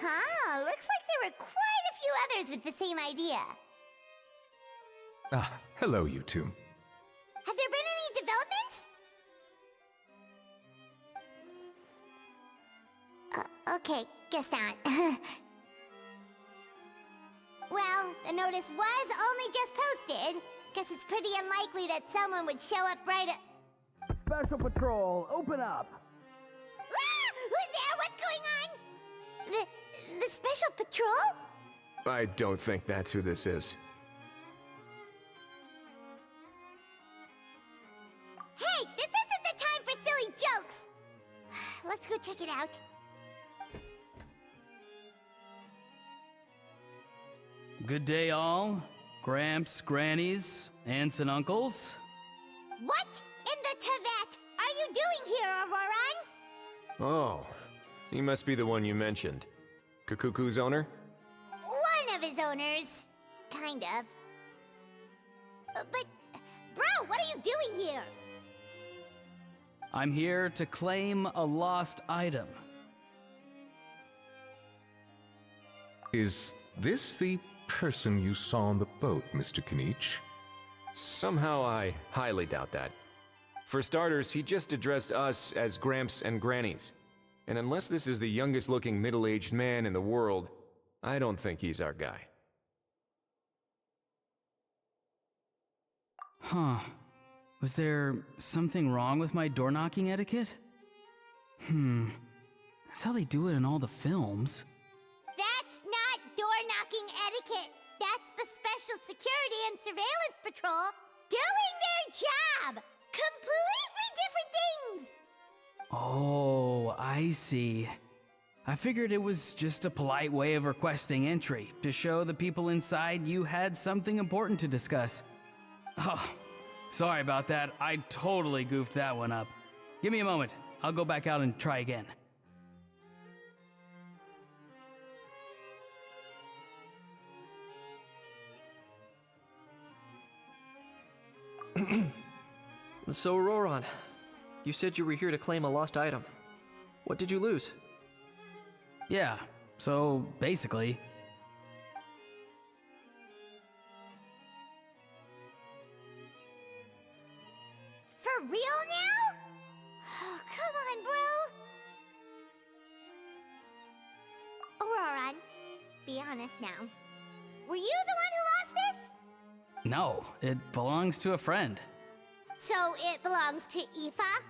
Uh-huh. Looks like there were quite a few others with the same idea. Ah, hello, you two. Have there been any developments? Okay, guess not. Well, the notice was only just posted. Guess it's pretty unlikely that someone would show up right at... Special Patrol, open up! Ah! Who's there? What's going on? The Special Patrol? I don't think that's who this is. Hey, this isn't the time for silly jokes! Let's go check it out. Good day, all. Gramps, grannies, aunts, and uncles. What in the Tevet are you doing here, Auroran? Oh, he must be the one you mentioned. Kukuku's owner? One of his owners. Kind of. But, bro, what are you doing here? I'm here to claim a lost item. Is this the person you saw on the boat, Mr. Kinich? Somehow I highly doubt that. For starters, he just addressed us as Gramps and Grannies. And unless this is the youngest looking middle-aged man in the world, I don't think he's our guy. Huh. Was there something wrong with my door-knocking etiquette? That's how they do it in all the films. That's not door-knocking etiquette. That's the Special Security and Surveillance Patrol doing their job. Completely different things. Oh, I see. I figured it was just a polite way of requesting entry to show the people inside you had something important to discuss. Oh, sorry about that. I totally goofed that one up. Give me a moment. I'll go back out and try again. So, Auroran, you said you were here to claim a lost item. What did you lose? Yeah, so basically... For real now? Oh, come on, bro. Auroran, be honest now. Were you the one who lost this? No, it belongs to a friend. So it belongs to Aoife?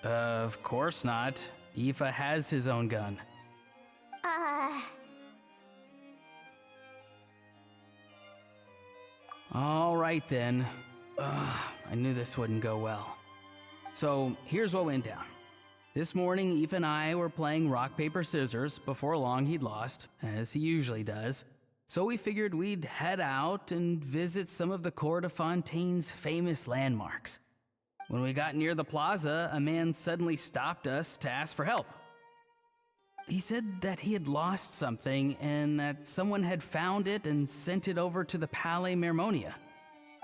Of course not. Aoife has his own gun. All right then. I knew this wouldn't go well. So here's what went down. This morning, Aoife and I were playing rock, paper, scissors. Before long, he'd lost, as he usually does. So we figured we'd head out and visit some of the Cour de Fontaine's famous landmarks. When we got near the plaza, a man suddenly stopped us to ask for help. He said that he had lost something and that someone had found it and sent it over to the Palais Mermonia.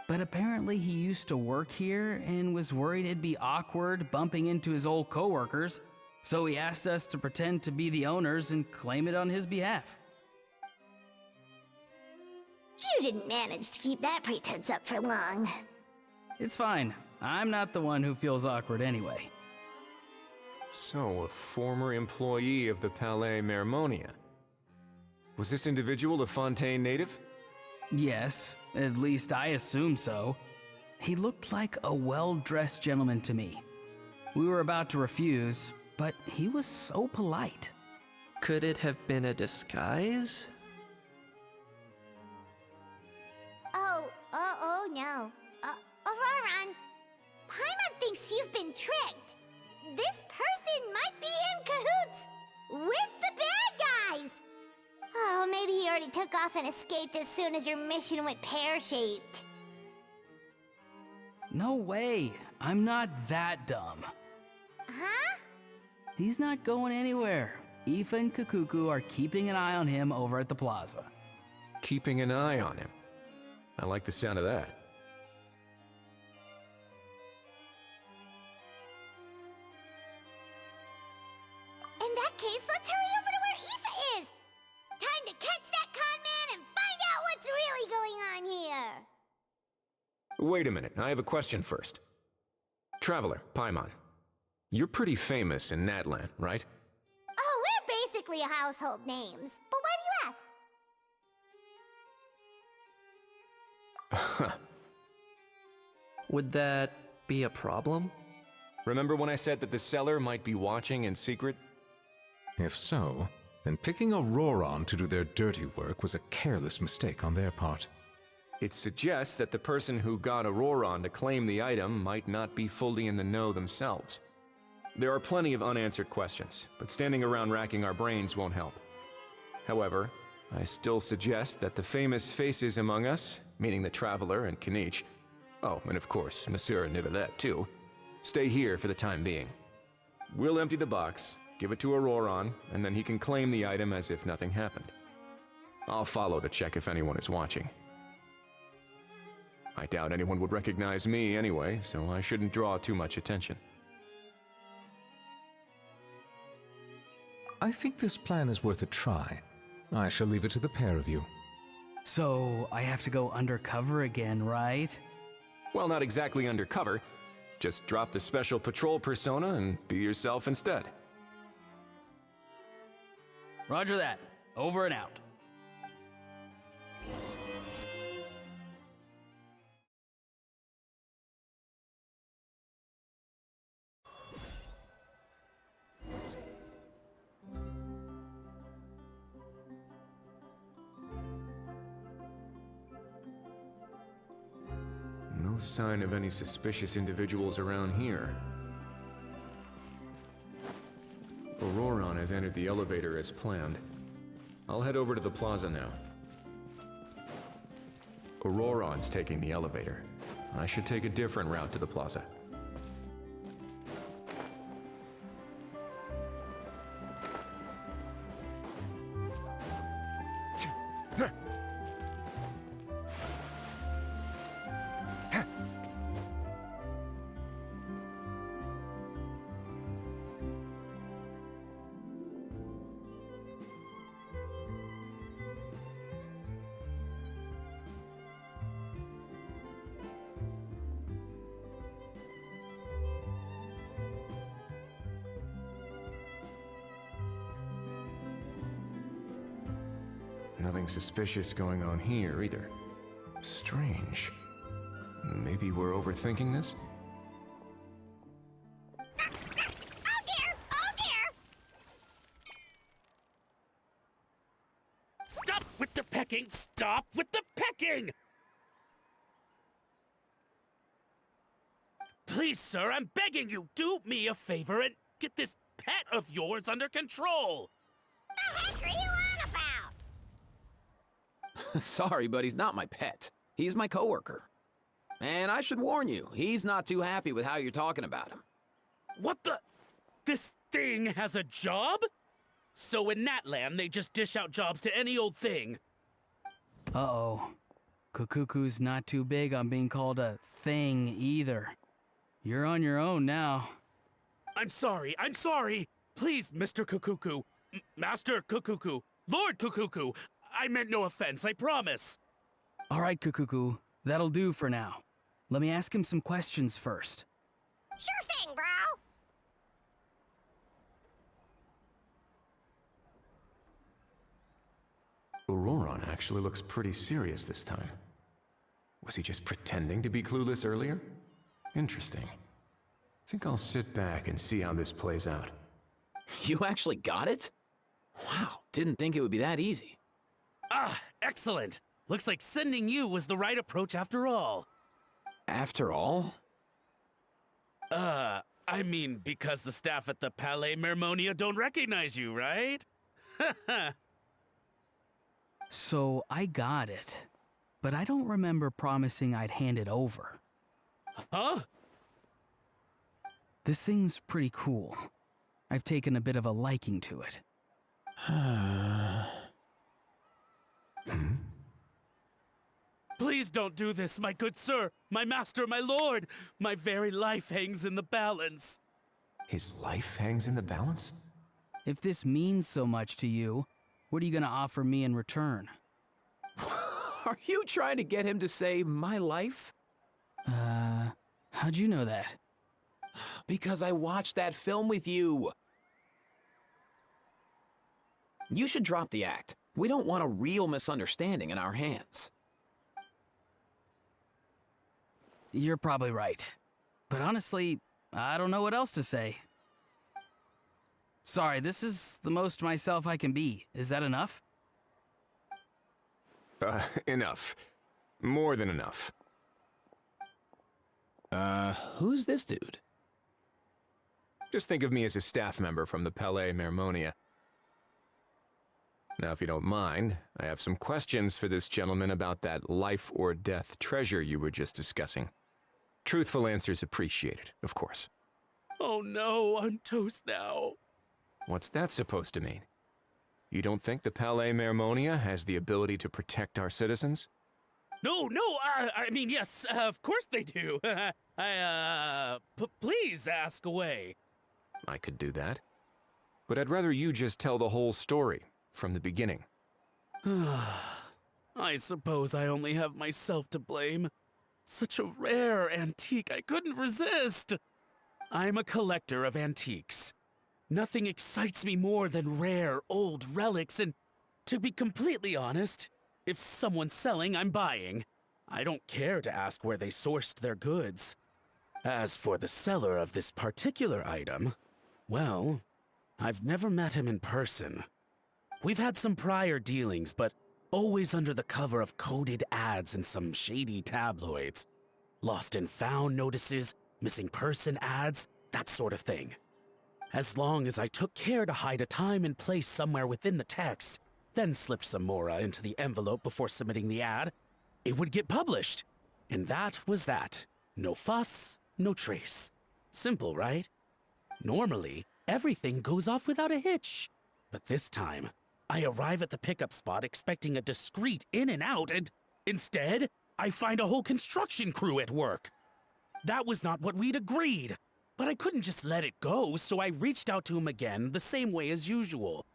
But apparently he used to work here and was worried it'd be awkward bumping into his old coworkers, so he asked us to pretend to be the owners and claim it on his behalf. You didn't manage to keep that pretense up for long. It's fine. I'm not the one who feels awkward anyway. So, a former employee of the Palais Mermonia. Was this individual a Fontaine native? Yes, at least I assume so. He looked like a well-dressed gentleman to me. We were about to refuse, but he was so polite. Could it have been a disguise? Oh no. Auroran, Paimon thinks you've been tricked. This person might be in cahoots with the bad guys. Oh, maybe he already took off and escaped as soon as your mission went pear-shaped. No way. I'm not that dumb. Huh? He's not going anywhere. Aoife and Kukuku are keeping an eye on him over at the plaza. Keeping an eye on him. I like the sound of that. In that case, let's hurry over to where Wait a minute, I have a question first. Traveler, Paimon, you're pretty famous in Natlan, right? Oh, we're basically household names. But why do you ask? Would that be a problem? Remember when I said that the seller might be watching in secret? If so, then picking Auroron to do their dirty work was a careless mistake on their part. It suggests that the person who got Auroron to claim the item might not be fully in the know themselves. There are plenty of unanswered questions, but standing around racking our brains won't help. However, I still suggest that the famous faces among us, meaning the Traveler and Kinich, oh, and of course, Monsieur Nivelet too, stay here for the time being. We'll empty the box, give it to Auroron, and then he can claim the item as if nothing happened. I'll follow to check if anyone is watching. I doubt anyone would recognize me anyway, so I shouldn't draw too much attention. I think this plan is worth a try. I shall leave it to the pair of you. So, I have to go undercover again, right? Well, not exactly undercover. Just drop the special patrol persona and be yourself instead. Roger that. Over and out. No sign of any suspicious individuals around here. Auroron has entered the elevator as planned. I'll head over to the plaza now. Auroron's taking the elevator. I should take a different route to the plaza. Nothing suspicious going on here, either. Strange. Maybe we're overthinking this? Oh dear! Oh dear! Stop with the pecking! Stop with the pecking! Please, sir, I'm begging you, do me a favor and get this pet of yours under control! The heck are you on about? Sorry, but he's not my pet. He's my coworker. And I should warn you, he's not too happy with how you're talking about him. What the? This thing has a job? So in Natlan, they just dish out jobs to any old thing. Uh-oh. Kukuku's not too big on being called a thing either. You're on your own now. I'm sorry. Please, Mr. Kukuku. Master Kukuku. Lord Kukuku. I meant no offense, I promise. All right, Kukuku. That'll do for now. Let me ask him some questions first. Sure thing, bro. Auroron actually looks pretty serious this time. Was he just pretending to be clueless earlier? Interesting. Think I'll sit back and see how this plays out. You actually got it? Wow, didn't think it would be that easy. Ah, excellent. Looks like sending you was the right approach after all. After all? I mean, because the staff at the Palais Mermonia don't recognize you, right? So I got it, but I don't remember promising I'd hand it over. Huh? This thing's pretty cool. I've taken a bit of a liking to it. Please don't do this, my good sir, my master, my lord. My very life hangs in the balance. His life hangs in the balance? If this means so much to you, what are you gonna offer me in return? Are you trying to get him to say my life? How'd you know that? Because I watched that film with you. You should drop the act. We don't want a real misunderstanding in our hands. You're probably right. But honestly, I don't know what else to say. Sorry, this is the most myself I can be. Is that enough? Enough. More than enough. Who's this dude? Just think of me as a staff member from the Palais Mermonia. Now, if you don't mind, I have some questions for this gentleman about that life or death treasure you were just discussing. Truthful answers appreciated, of course. Oh no, I'm toast now. What's that supposed to mean? You don't think the Palais Mermonia has the ability to protect our citizens? No, I mean, yes, of course they do. Please ask away. I could do that. But I'd rather you just tell the whole story, from the beginning. I suppose I only have myself to blame. Such a rare antique, I couldn't resist. I'm a collector of antiques. Nothing excites me more than rare, old relics, and to be completely honest, if someone's selling, I'm buying. I don't care to ask where they sourced their goods. As for the seller of this particular item, well, I've never met him in person. We've had some prior dealings, but always under the cover of coded ads in some shady tabloids. Lost and found notices, missing person ads, that sort of thing. As long as I took care to hide a time and place somewhere within the text, then slipped some mora into the envelope before submitting the ad, it would get published. And that was that. No fuss, no trace. Simple, right? Normally, everything goes off without a hitch. But this time, I arrive at the pickup spot expecting a discreet in and out, and instead, I find a whole construction crew at work. That was not what we'd agreed, but I couldn't just let it go, so I reached out to him again the same way as usual.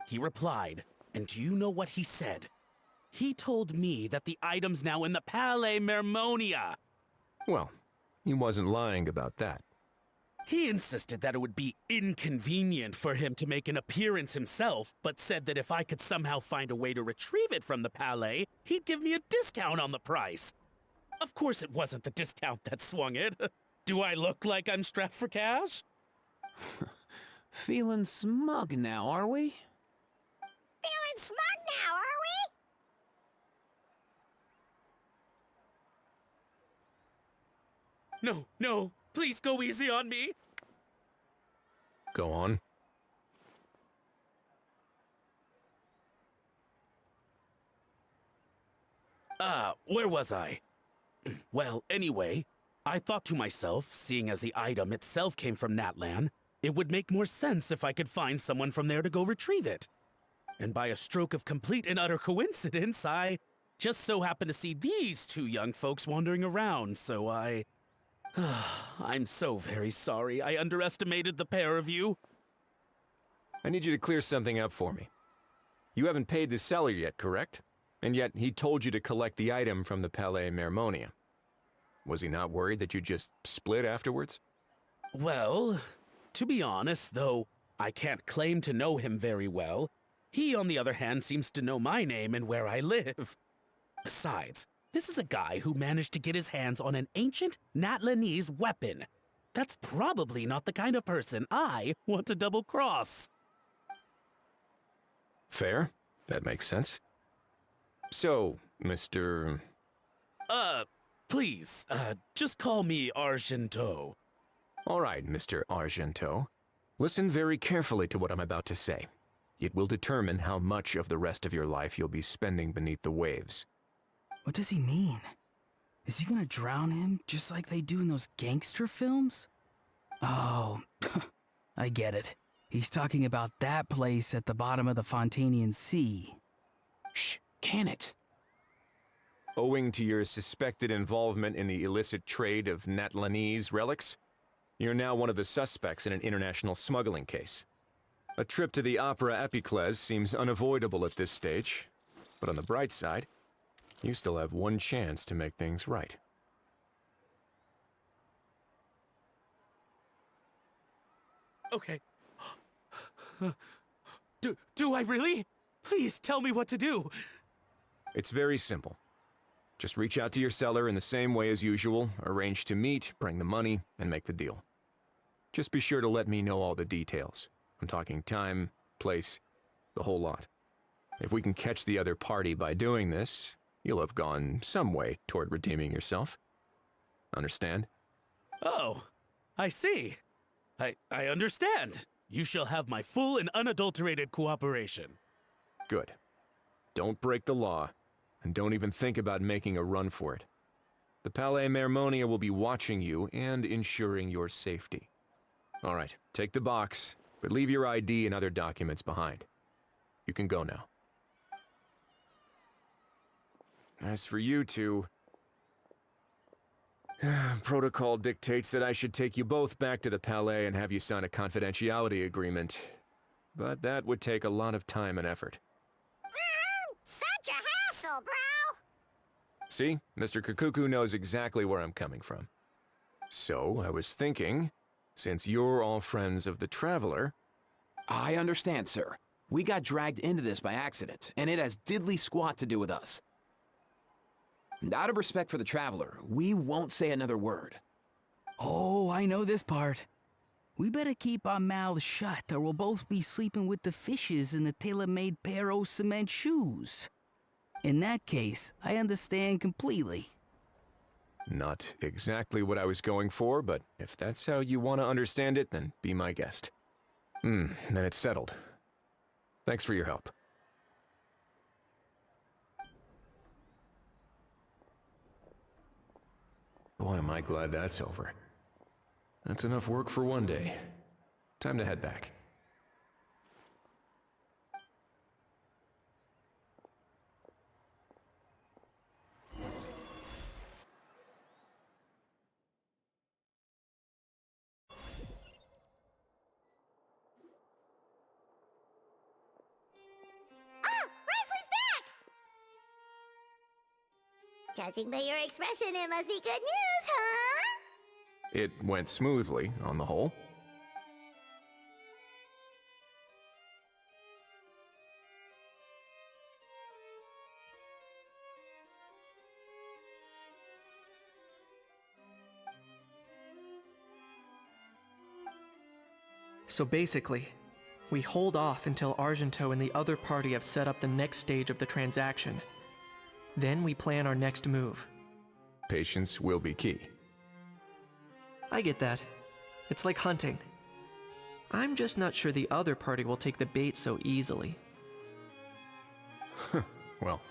He replied, and do you know what he said? He told me that the item's now in the Palais Mermonia. Well, he wasn't lying about that. He insisted that it would be inconvenient for him to make an appearance himself, but said that if I could somehow find a way to retrieve it from the Palais, he'd give me a discount on the price. Of course it wasn't the discount that swung it. Do I look like I'm strapped for cash? Feeling smug now, are we? Feeling smug now, are No, no, please go easy on me. Go on. Where was I? Well, anyway, I thought to myself, seeing as the item itself came from Natlan, it would make more sense if I could find someone from there to go retrieve it. And by a stroke of complete and utter coincidence, I just so happened to see these two young folks wandering around, so I'm so very sorry. I underestimated the pair of you. I need you to clear something up for me. You haven't paid the seller yet, correct? And yet he told you to collect the item from the Palais Mermonia. Was he not worried that you'd just split afterwards? Well, to be honest, though I can't claim to know him very well, he, on the other hand, seems to know my name and where I live. Besides, this is a guy who managed to get his hands on an ancient Natlanese weapon. That's probably not the kind of person I want to double-cross. Fair. That makes sense. So, Mr. Please, just call me Argento. All right, Mr. Argento. Listen very carefully to what I'm about to say. It will determine how much of the rest of your life you'll be spending beneath the waves. What does he mean? Is he gonna drown him just like they do in those gangster films? Oh, I get it. He's talking about that place at the bottom of the Fontanian Sea. Shh, can it? Owing to your suspected involvement in the illicit trade of Natlanese relics, you're now one of the suspects in an international smuggling case. A trip to the Opera Epiclese seems unavoidable at this stage, but on the bright side, you still have one chance to make things right. Okay. Do I really? Please tell me what to do. It's very simple. Just reach out to your seller in the same way as usual, arrange to meet, bring the money, and make the deal. Just be sure to let me know all the details. I'm talking time, place, the whole lot. If we can catch the other party by doing this, you'll have gone some way toward redeeming yourself. Understand? Oh, I see. I understand. You shall have my full and unadulterated cooperation. Good. Don't break the law, and don't even think about making a run for it. The Palais Mermonia will be watching you and ensuring your safety. All right, take the box, but leave your ID and other documents behind. You can go now. As for you two, protocol dictates that I should take you both back to the Palais and have you sign a confidentiality agreement. But that would take a lot of time and effort. Such a hassle, bro! See, Mr. Kakuku knows exactly where I'm coming from. So, I was thinking, since you're all friends of the Traveler... I understand, sir. We got dragged into this by accident, and it has diddly squat to do with us. And out of respect for the Traveler, we won't say another word. Oh, I know this part. We better keep our mouths shut, or we'll both be sleeping with the fishes in the tailor-made pair of cement shoes. In that case, I understand completely. Not exactly what I was going for, but if that's how you want to understand it, then be my guest. Then it's settled. Thanks for your help. Boy, am I glad that's over. That's enough work for one day. Time to head back. Ah! Risley's back! Judging by your expression, it must be good news, huh? It went smoothly, on the whole. So basically, we hold off until Argento and the other party have set up the next stage of the transaction. Then we plan our next move. Patience will be key. I get that. It's like hunting. I'm just not sure the other party will take the bait so easily. Well,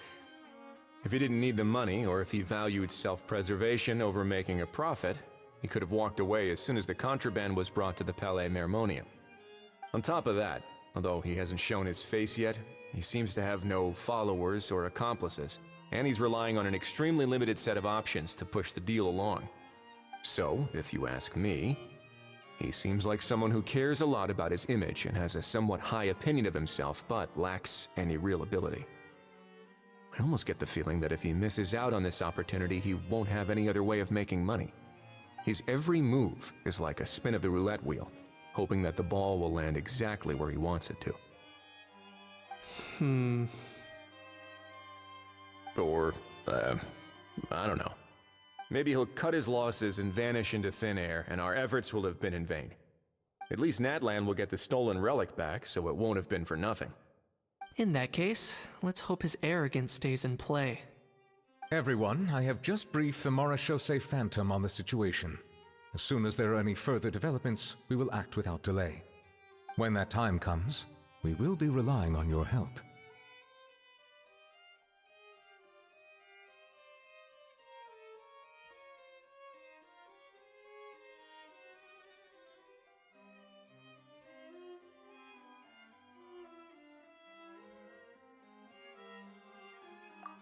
if he didn't need the money, or if he valued self-preservation over making a profit, he could have walked away as soon as the contraband was brought to the Palais Mermonia. On top of that, although he hasn't shown his face yet, he seems to have no followers or accomplices, and he's relying on an extremely limited set of options to push the deal along. So, if you ask me, he seems like someone who cares a lot about his image and has a somewhat high opinion of himself, but lacks any real ability. I almost get the feeling that if he misses out on this opportunity, he won't have any other way of making money. His every move is like a spin of the roulette wheel, hoping that the ball will land exactly where he wants it to. Or, I don't know. Maybe he'll cut his losses and vanish into thin air, and our efforts will have been in vain. At least Natlan will get the stolen relic back, so it won't have been for nothing. In that case, let's hope his arrogance stays in play. Everyone, I have just briefed the Marechaussee Phantom on the situation. As soon as there are any further developments, we will act without delay. When that time comes, we will be relying on your help.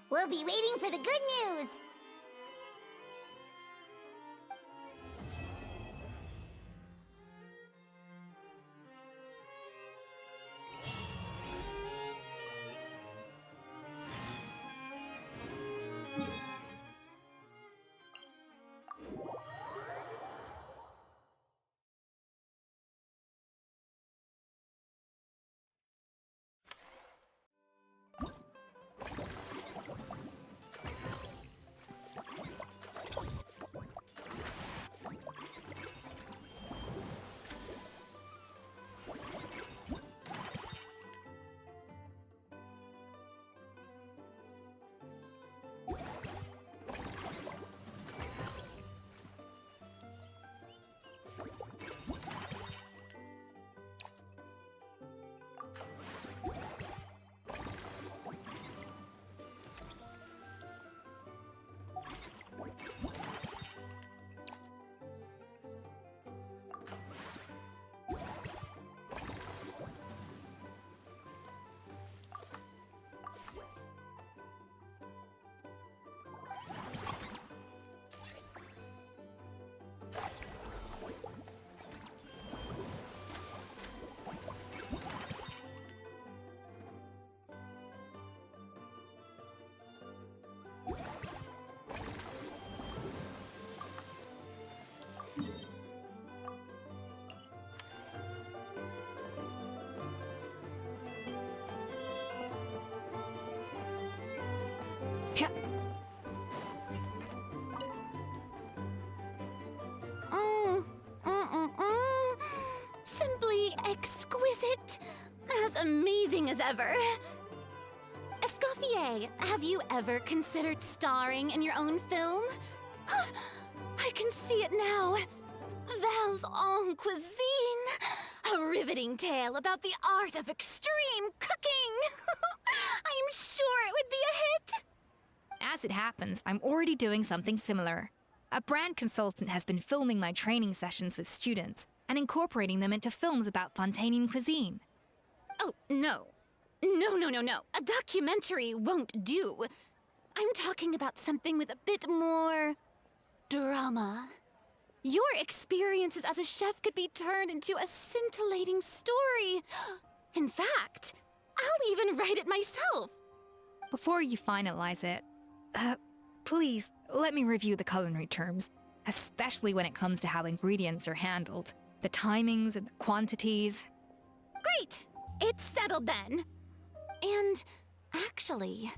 We'll be waiting for the good news! exciting as ever. Escoffier, have you ever considered starring in your own film? I can see it now. Val's en cuisine. A riveting tale about the art of extreme cooking. I'm sure it would be a hit. As it happens, I'm already doing something similar. A brand consultant has been filming my training sessions with students and incorporating them into films about Fontainian cuisine. Oh, no. No. A documentary won't do. I'm talking about something with a bit more drama. Your experiences as a chef could be turned into a scintillating story. In fact, I'll even write it myself. Before you finalize it, please let me review the culinary terms, especially when it comes to how ingredients are handled, the timings and the quantities. Great! It's settled then. And actually,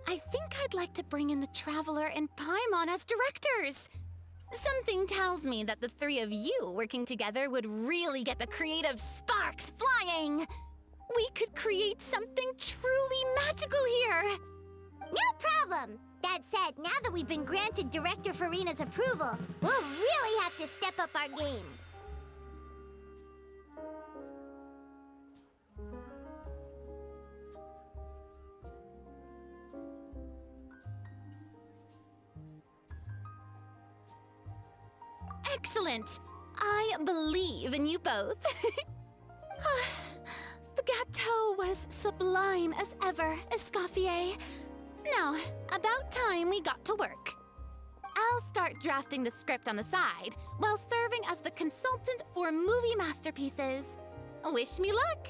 I think I'd like to bring in the Traveler and Paimon as directors. Something tells me that the three of you working together would really get the creative sparks flying. We could create something truly magical here. No problem. That said, now that we've been granted Director Farina's approval, we'll really have to step up our game. Excellent! I believe in you both. The gâteau was sublime as ever, Escoffier. Now, about time we got to work. I'll start drafting the script on the side, while serving as the consultant for movie masterpieces. Wish me luck!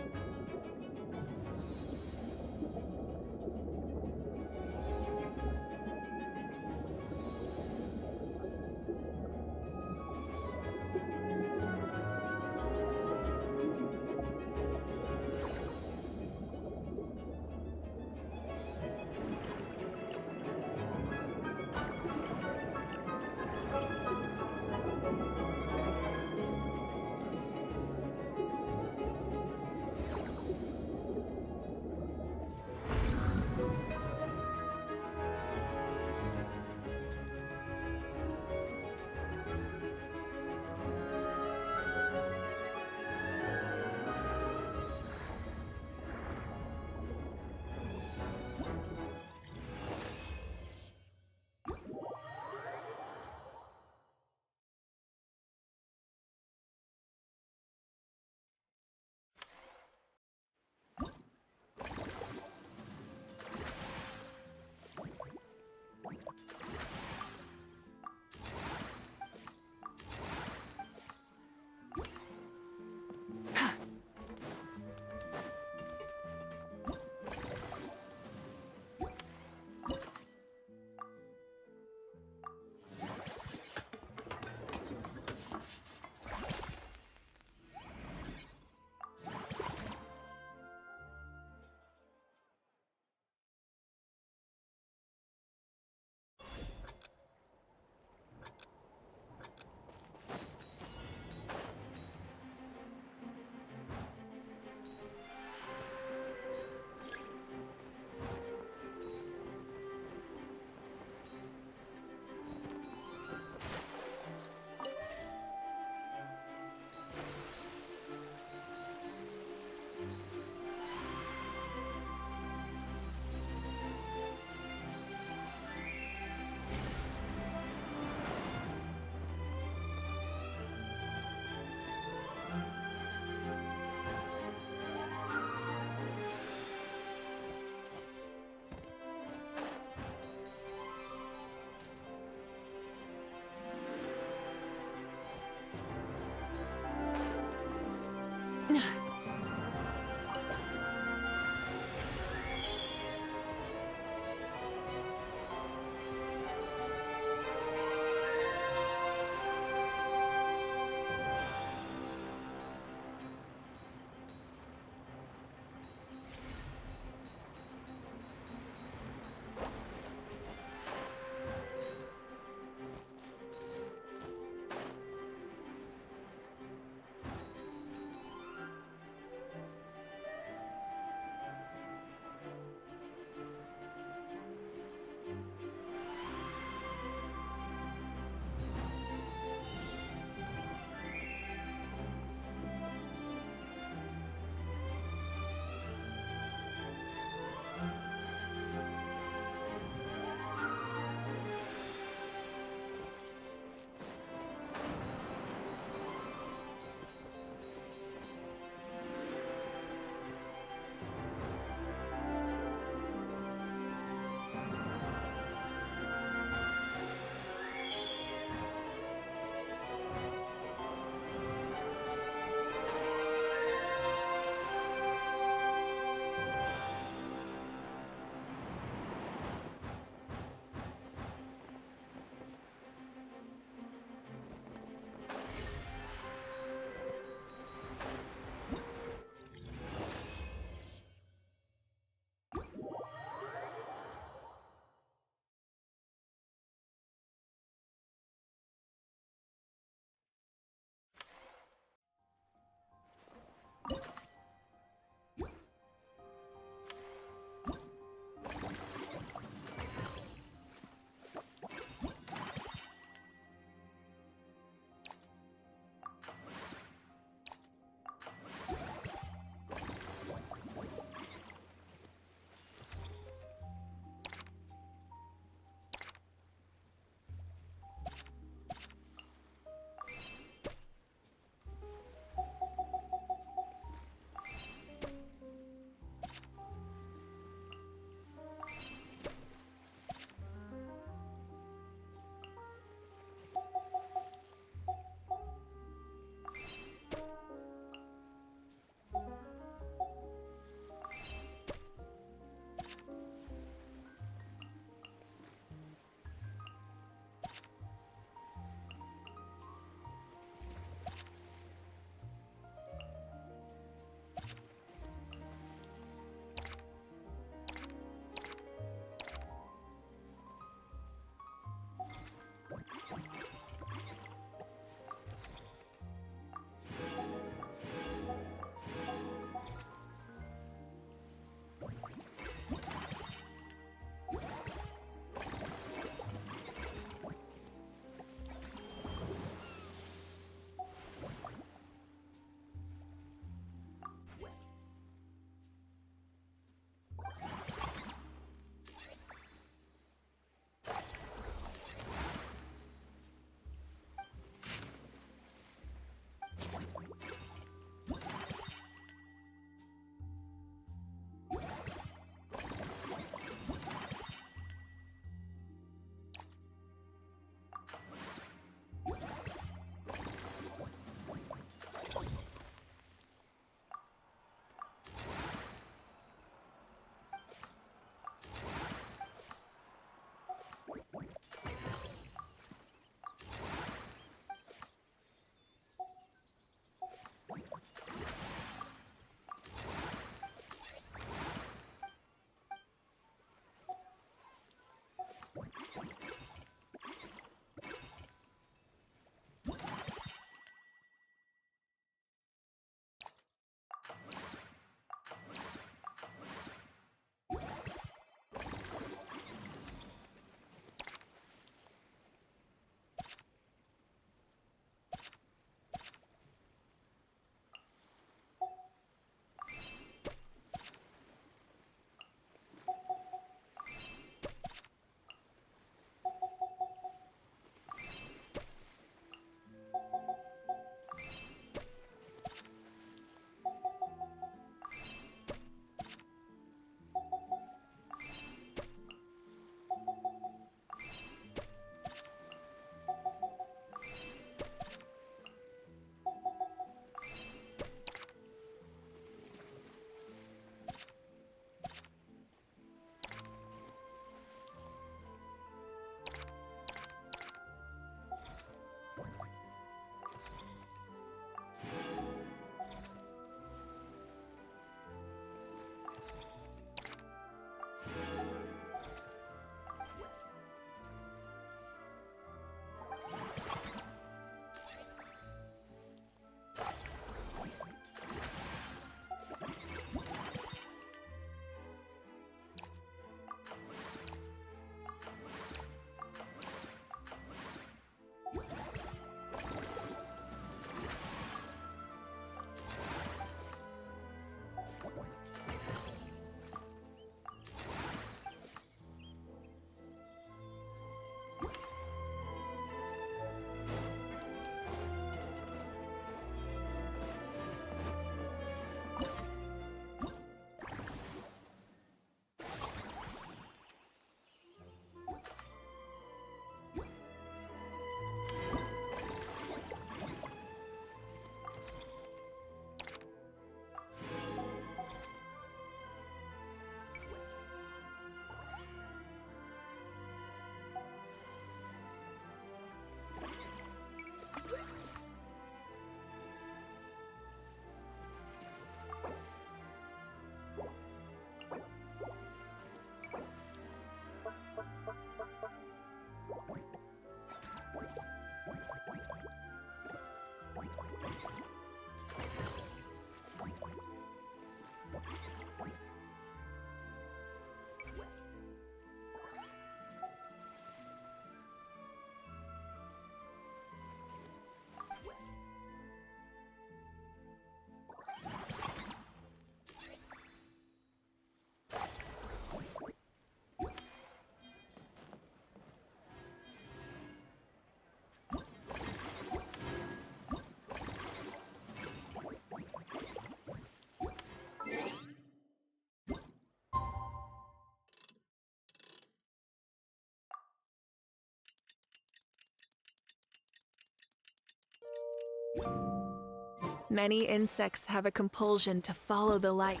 Many insects have a compulsion to follow the light.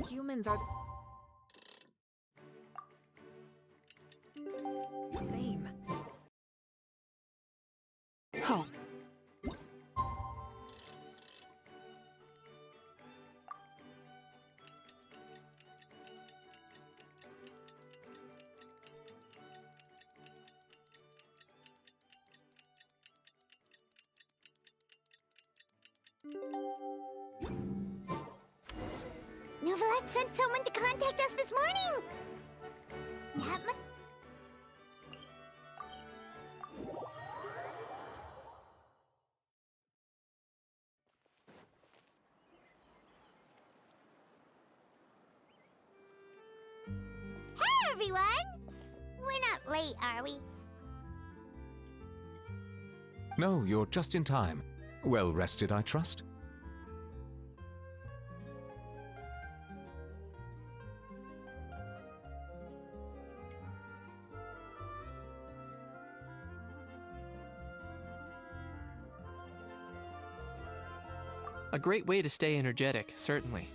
Humans are the same. Oh. Novelette sent someone to contact us this morning! That mu- Hey, everyone! We're not late, are we? No, you're just in time. Well rested, I trust? A great way to stay energetic, certainly.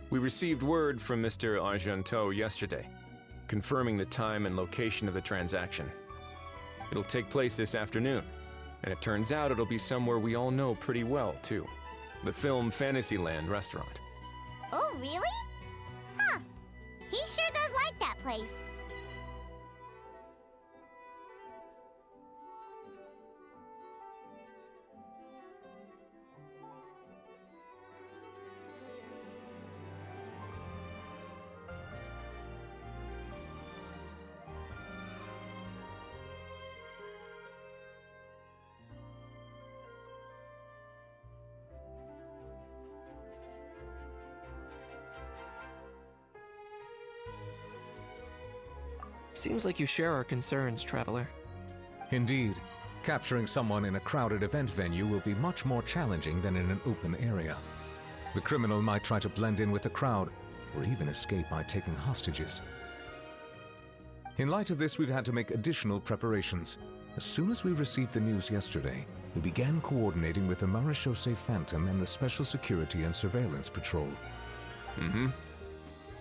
We received word from Mr. Argenteau yesterday, confirming the time and location of the transaction. It'll take place this afternoon, and it turns out it'll be somewhere we all know pretty well, too. The film Fantasyland restaurant. Oh, really? Huh. He sure does like that place. Seems like you share our concerns, Traveler. Indeed. Capturing someone in a crowded event venue will be much more challenging than in an open area. The criminal might try to blend in with the crowd, or even escape by taking hostages. In light of this, we've had to make additional preparations. As soon as we received the news yesterday, we began coordinating with the Marechaussee Phantom and the Special Security and Surveillance Patrol.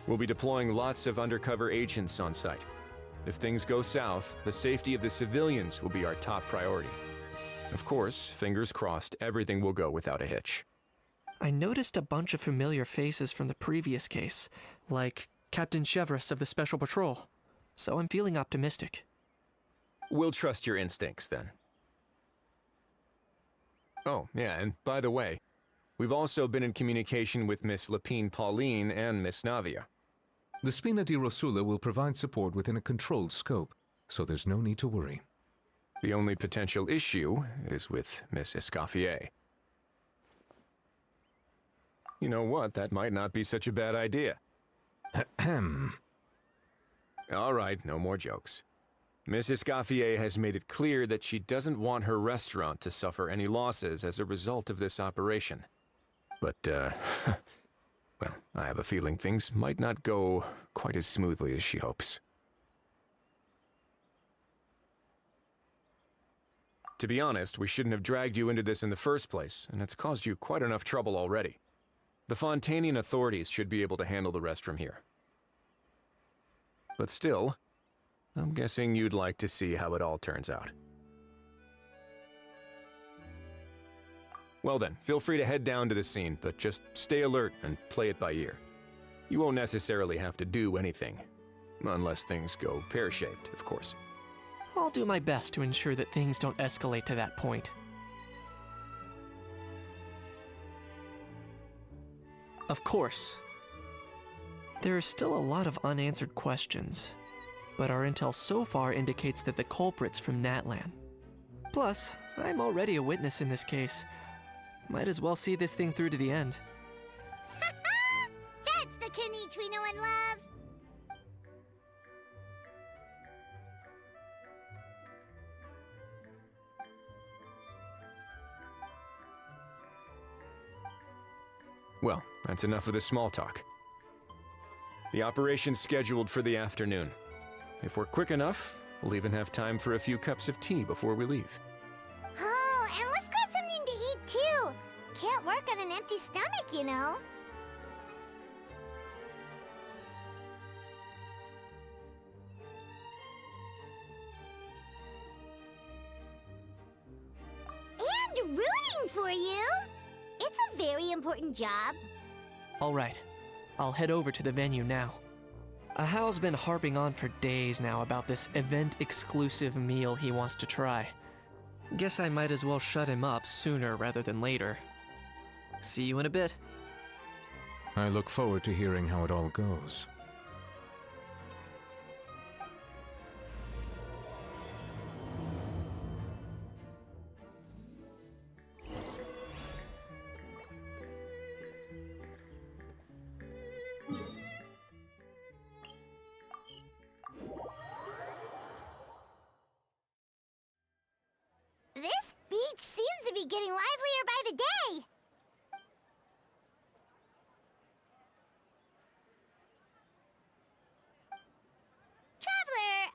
We'll be deploying lots of undercover agents on site. If things go south, the safety of the civilians will be our top priority. Of course, fingers crossed, everything will go without a hitch. I noticed a bunch of familiar faces from the previous case, like Captain Chevres of the Special Patrol, so I'm feeling optimistic. We'll trust your instincts, then. Oh, yeah, and by the way, we've also been in communication with Miss Lapine Pauline and Miss Navia. The Spina di Rosula will provide support within a controlled scope, so there's no need to worry. The only potential issue is with Miss Escoffier. You know what, that might not be such a bad idea. Ahem. All right, no more jokes. Miss Escoffier has made it clear that she doesn't want her restaurant to suffer any losses as a result of this operation. But, well, I have a feeling things might not go quite as smoothly as she hopes. To be honest, we shouldn't have dragged you into this in the first place, and it's caused you quite enough trouble already. The Fontanian authorities should be able to handle the rest from here. But still, I'm guessing you'd like to see how it all turns out. Well then, feel free to head down to the scene, but just stay alert and play it by ear. You won't necessarily have to do anything, unless things go pear-shaped, of course. I'll do my best to ensure that things don't escalate to that point. Of course. There are still a lot of unanswered questions, but our intel so far indicates that the culprit's from Natlan. Plus, I'm already a witness in this case. Might as well see this thing through to the end. That's the Kanichi we know and love! Well, that's enough of the small talk. The operation's scheduled for the afternoon. If we're quick enough, we'll even have time for a few cups of tea before we leave. Oh, and let's grab something to eat too. Can't work on an empty stomach, you know. And rooting for you. It's a very important job. All right, I'll head over to the venue now. Ahao's been harping on for days now about this event-exclusive meal he wants to try. Guess I might as well shut him up sooner rather than later. See you in a bit. I look forward to hearing how it all goes. This beach seems to be getting livelier by the day. Traveler,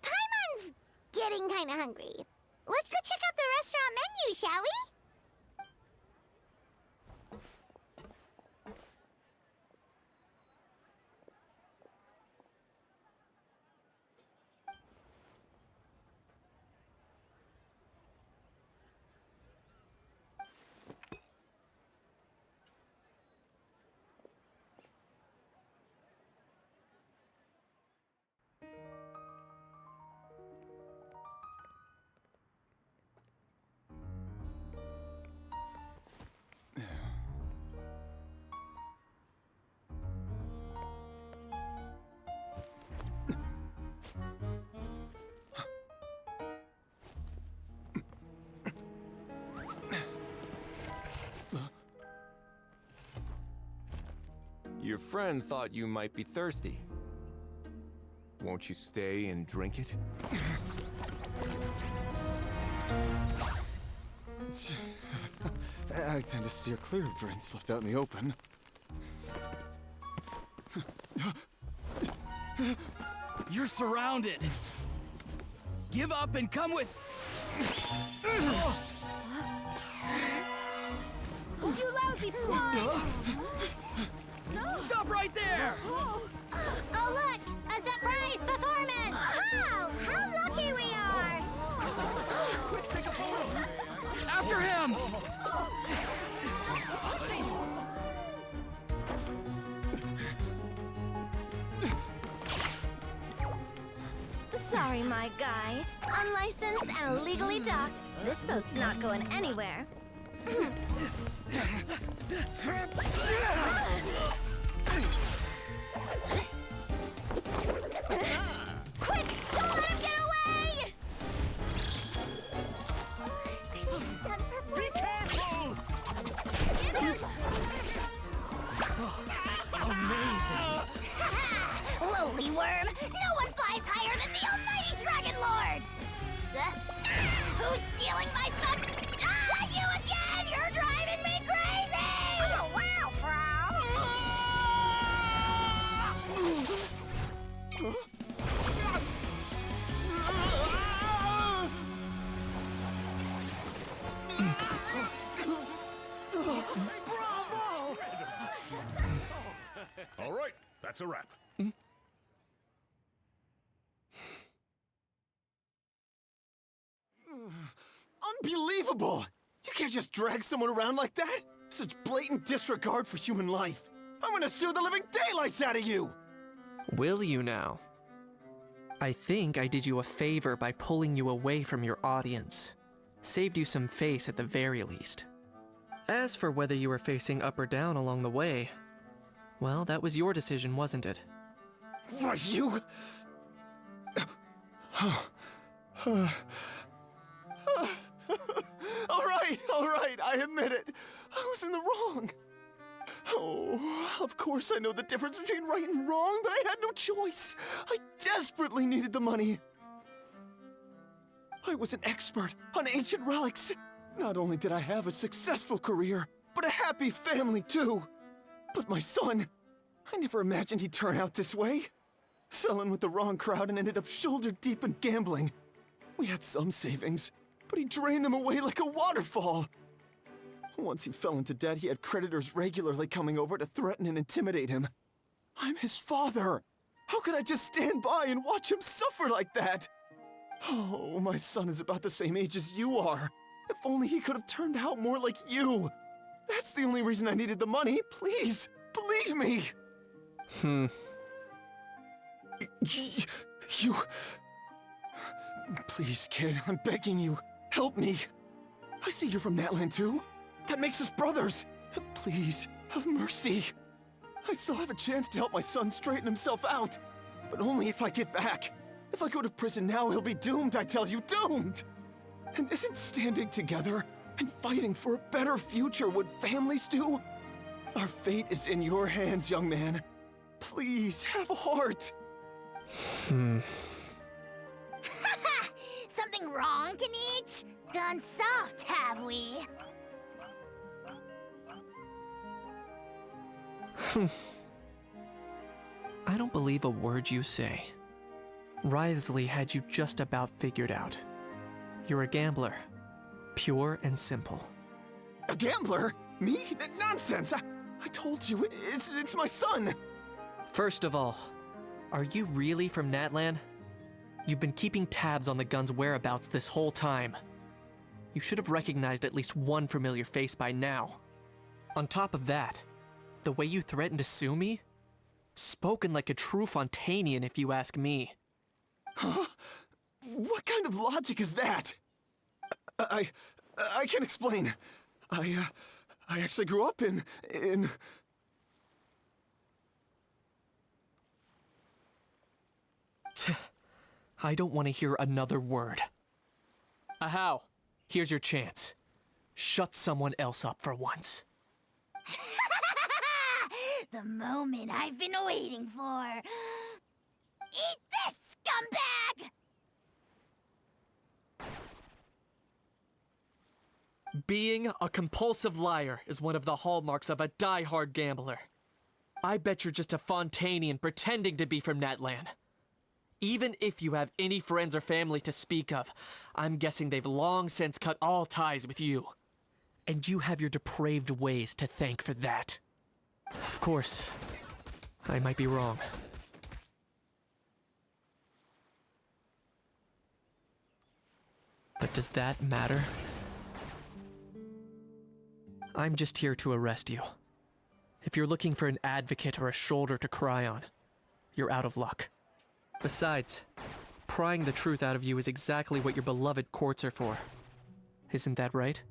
Paimon's getting kinda hungry. Let's go check out the restaurant menu, shall we? Your friend thought you might be thirsty. Won't you stay and drink it? I tend to steer clear of drinks left out in the open. You're surrounded. Give up and come with. You lousy swine! Stop right there! Oh, look! A surprise performance! Wow! How lucky we are! After him! Sorry, my guy. Unlicensed and illegally docked. This boat's not going anywhere. Quick! Don't let him get away! Be careful! Amazing! Lowly worm! No one flies higher than the almighty Dragon Lord! Who's stealing my fun? Ah, you again! You're driving me crazy! Oh, wow, All right, that's a wrap. Unbelievable! You can't just drag someone around like that! Such blatant disregard for human life! I'm gonna sue the living daylights out of you! Will you now? I think I did you a favor by pulling you away from your audience. Saved you some face at the very least. As for whether you were facing up or down along the way, well, that was your decision, wasn't it? Why, you... All right, I admit it. I was in the wrong. Oh, of course I know the difference between right and wrong, but I had no choice. I desperately needed the money. I was an expert on ancient relics. Not only did I have a successful career, but a happy family too. But my son, I never imagined he'd turn out this way. Fell in with the wrong crowd and ended up shoulder deep in gambling. We had some savings, but he drained them away like a waterfall. Once he fell into debt, he had creditors regularly coming over to threaten and intimidate him. I'm his father. How could I just stand by and watch him suffer like that? Oh, my son is about the same age as you are. If only he could have turned out more like you. That's the only reason I needed the money. Please, believe me. You... Please, kid, I'm begging you. Help me. I see you're from Natland too. That makes us brothers. Please, have mercy. I still have a chance to help my son straighten himself out. But only if I get back. If I go to prison now, he'll be doomed, I tell you, doomed! And isn't standing together and fighting for a better future what families do? Our fate is in your hands, young man. Please, have a heart. Something wrong, Kanich? Gone soft, have we? I don't believe a word you say. Wriothesley had you just about figured out. You're a gambler. Pure and simple. A gambler? Me? Nonsense! I told you, it's my son! First of all, are you really from Natlan? You've been keeping tabs on the gun's whereabouts this whole time. You should have recognized at least one familiar face by now. On top of that, the way you threatened to sue me? Spoken like a true Fontanian, if you ask me. Huh? What kind of logic is that? I can explain. I actually grew up in... I don't want to hear another word. Ahow, here's your chance. Shut someone else up for once. The moment I've been waiting for. Eat this, scumbag! Being a compulsive liar is one of the hallmarks of a die-hard gambler. I bet you're just a Fontanian pretending to be from Natlan. Even if you have any friends or family to speak of, I'm guessing they've long since cut all ties with you. And you have your depraved ways to thank for that. Of course, I might be wrong. But does that matter? I'm just here to arrest you. If you're looking for an advocate or a shoulder to cry on, you're out of luck. Besides, prying the truth out of you is exactly what your beloved courts are for. Isn't that right?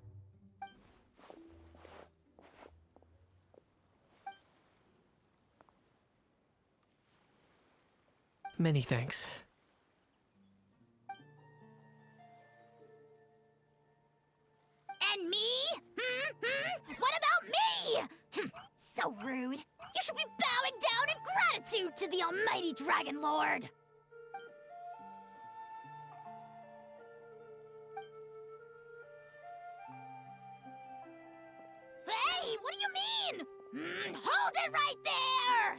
Many thanks. And me? What about me? So rude. You should be bowing down in gratitude to the almighty Dragon Lord. Hey, what do you mean? Hold it right there!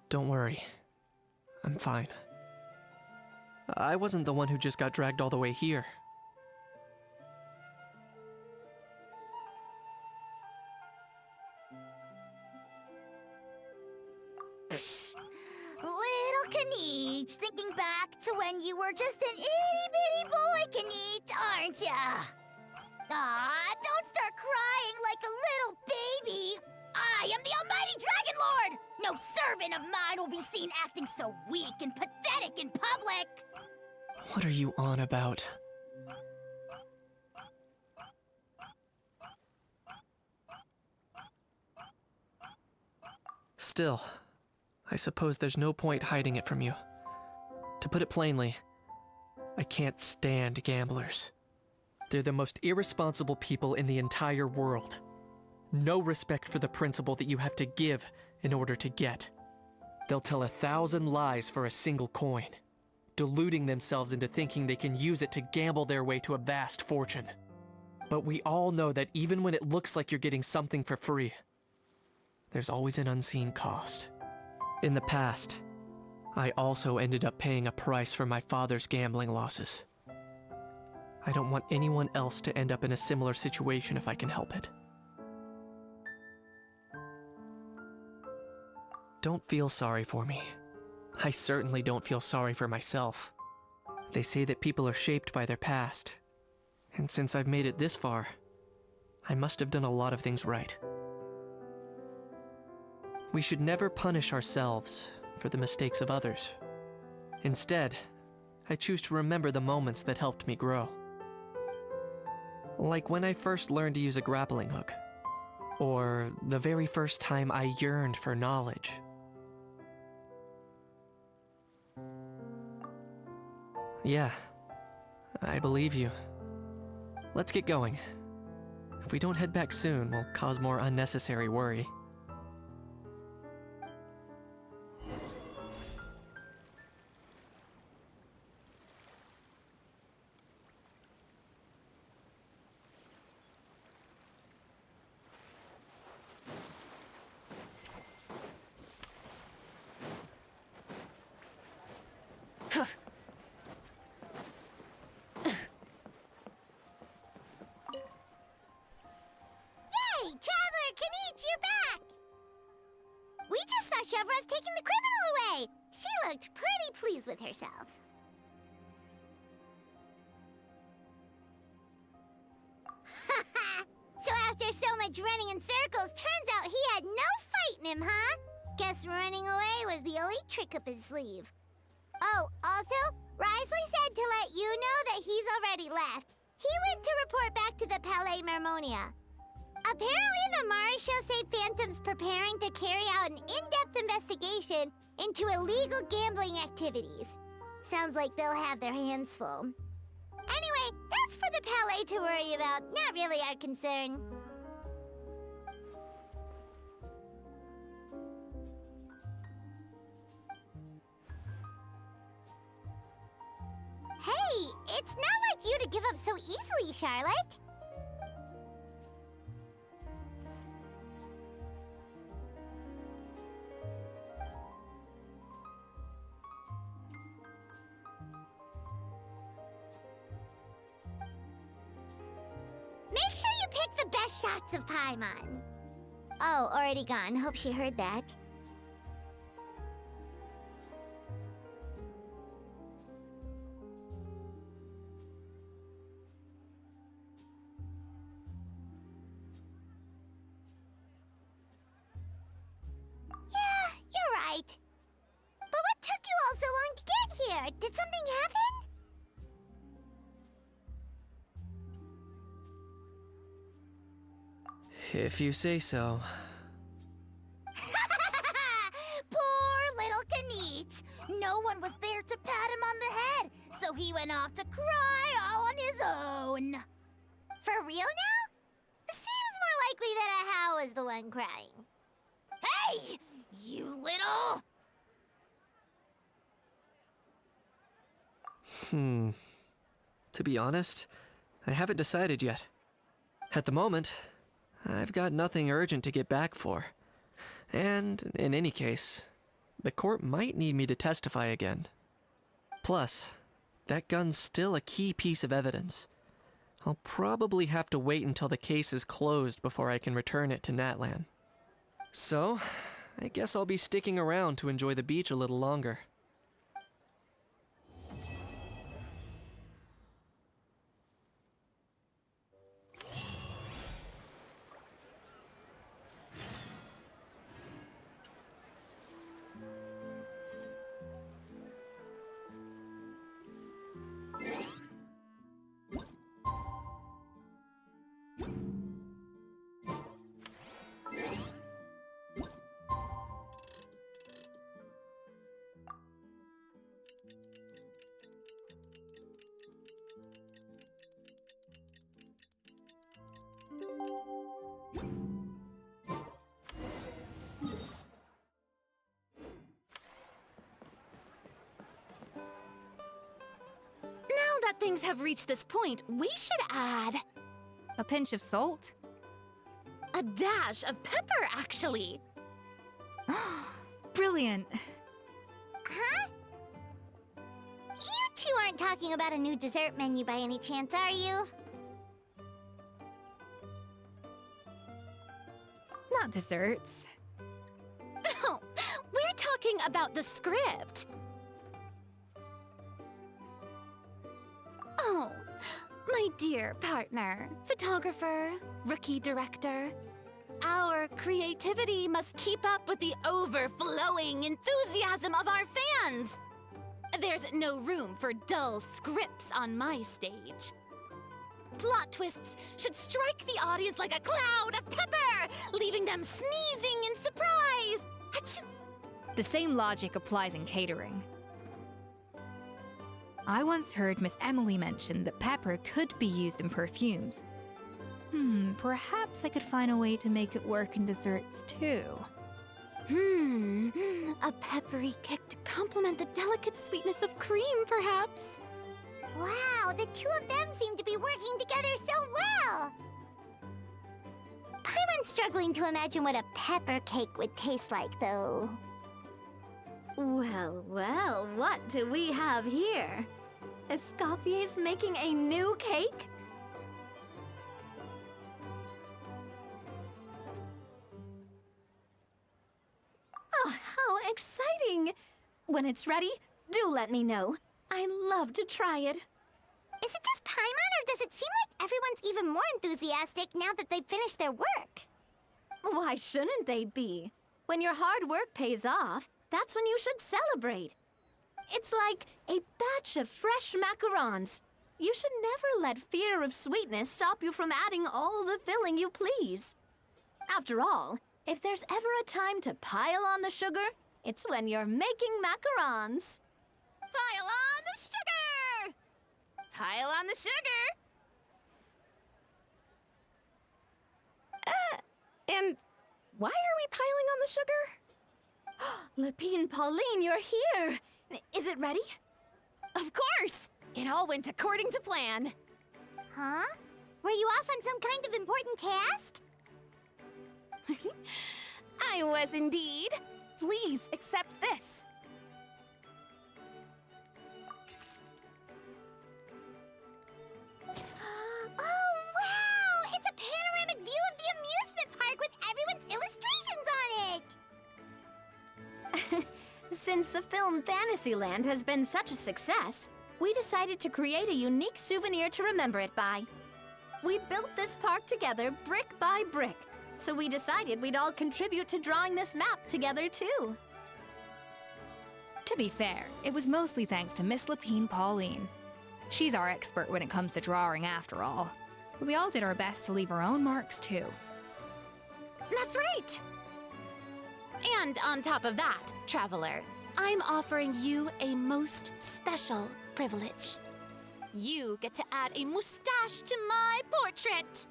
Don't worry. I'm fine. I wasn't the one who just got dragged all the way here. Little Kanich, thinking back to when you were just an itty-bitty boy, Kanich, aren't ya? Aw, don't start crying like a little baby. I am the almighty Dragon Lord! No servant of mine will be seen acting so weak and pathetic in public! What are you on about? Still, I suppose there's no point hiding it from you. To put it plainly, I can't stand gamblers. They're the most irresponsible people in the entire world. No respect for the principle that you have to give in order to get. They'll tell 1,000 lies for a single coin, deluding themselves into thinking they can use it to gamble their way to a vast fortune. But we all know that even when it looks like you're getting something for free, there's always an unseen cost. In the past, I also ended up paying a price for my father's gambling losses. I don't want anyone else to end up in a similar situation if I can help it. Don't feel sorry for me. I certainly don't feel sorry for myself. They say that people are shaped by their past, and since I've made it this far, I must have done a lot of things right. We should never punish ourselves for the mistakes of others. Instead, I choose to remember the moments that helped me grow. Like when I first learned to use a grappling hook, or the very first time I yearned for knowledge. Yeah, I believe you. Let's get going. If we don't head back soon, we'll cause more unnecessary worry. Yay! Traveler Kaniche, you're back! We just saw Chevro's taking the criminal away. She looked pretty pleased with herself. So after so much running in circles, turns out he had no fight in him, huh? Guess running away was the only trick up his sleeve. Oh, also, Risley said to let you know that he's already left. He went to report back to the Palais Mermonia. Apparently, the Marechaussee Phantom's preparing to carry out an in-depth investigation into illegal gambling activities. Sounds like they'll have their hands full. Anyway, that's for the Palais to worry about, not really our concern. Hey, it's not like you to give up so easily, Charlotte. Make sure you pick the best shots of Paimon. Oh, already gone. Hope she heard that. Yeah, you're right. But what took you all so long to get here? Did something happen? If you say so. Poor little Kaniche. No one was there to pat him on the head, so he went off to cry all on his own. For real now? Seems more likely that Ahau was the one crying. Hey, you little... To be honest, I haven't decided yet. At the moment, I've got nothing urgent to get back for. And, in any case, the court might need me to testify again. Plus, that gun's still a key piece of evidence. I'll probably have to wait until the case is closed before I can return it to Natlan. So, I guess I'll be sticking around to enjoy the beach a little longer. things have reached this point, we should add A pinch of salt? a dash of pepper, actually. Brilliant. Huh? You two aren't talking about a new dessert menu by any chance, are you? Not desserts. No, we're talking about the script. Oh, my dear partner, photographer, rookie director. Our creativity must keep up with the overflowing enthusiasm of our fans. There's no room for dull scripts on my stage. Plot twists should strike the audience like a cloud of pepper, leaving them sneezing in surprise. Achoo! The same logic applies in catering. I once heard Miss Emily mention that pepper could be used in perfumes. Perhaps I could find a way to make it work in desserts too. A peppery kick to complement the delicate sweetness of cream, perhaps. Wow, the two of them seem to be working together so well! Paimon's struggling to imagine what a pepper cake would taste like, though. Well, well, what do we have here? Escoffier's making a new cake? Oh, how exciting! When it's ready, do let me know. I'd love to try it. Is it just Paimon, or does it seem like everyone's even more enthusiastic now that they've finished their work? Why shouldn't they be? When your hard work pays off, that's when you should celebrate. It's like a batch of fresh macarons. You should never let fear of sweetness stop you from adding all the filling you please. After all, if there's ever a time to pile on the sugar, it's when you're making macarons. Pile on the sugar! Pile on the sugar! And why are we piling on the sugar? Lepine Pauline, you're here! Is it ready? Of course! It all went according to plan. Huh? Were you off on some kind of important task? I was indeed. Please accept this. Oh, wow! It's a panoramic view of the amusement park with everyone's illustrations on it! Since the film Fantasyland has been such a success, we decided to create a unique souvenir to remember it by. We built this park together brick by brick, so we decided we'd all contribute to drawing this map together too. To be fair, it was mostly thanks to Miss Lepine Pauline. She's our expert when it comes to drawing after all. But we all did our best to leave our own marks too. That's right! And on top of that, Traveler, I'm offering you a most special privilege. You get to add a mustache to my portrait!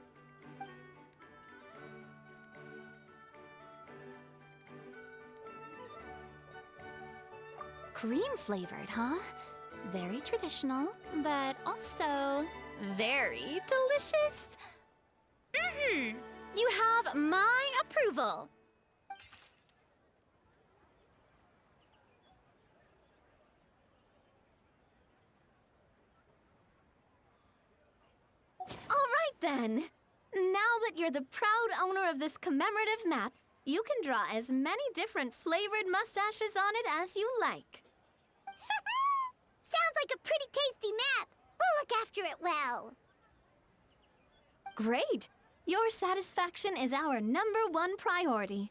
Cream-flavored, huh? Very traditional, but also very delicious. You have my approval. All right then. Now that you're the proud owner of this commemorative map, you can draw as many different flavored mustaches on it as you like. Sounds like a pretty tasty map. We'll look after it well. Great! Your satisfaction is our #1 priority.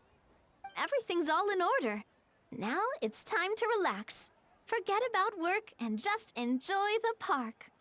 Everything's all in order. Now it's time to relax. Forget about work and just enjoy the park.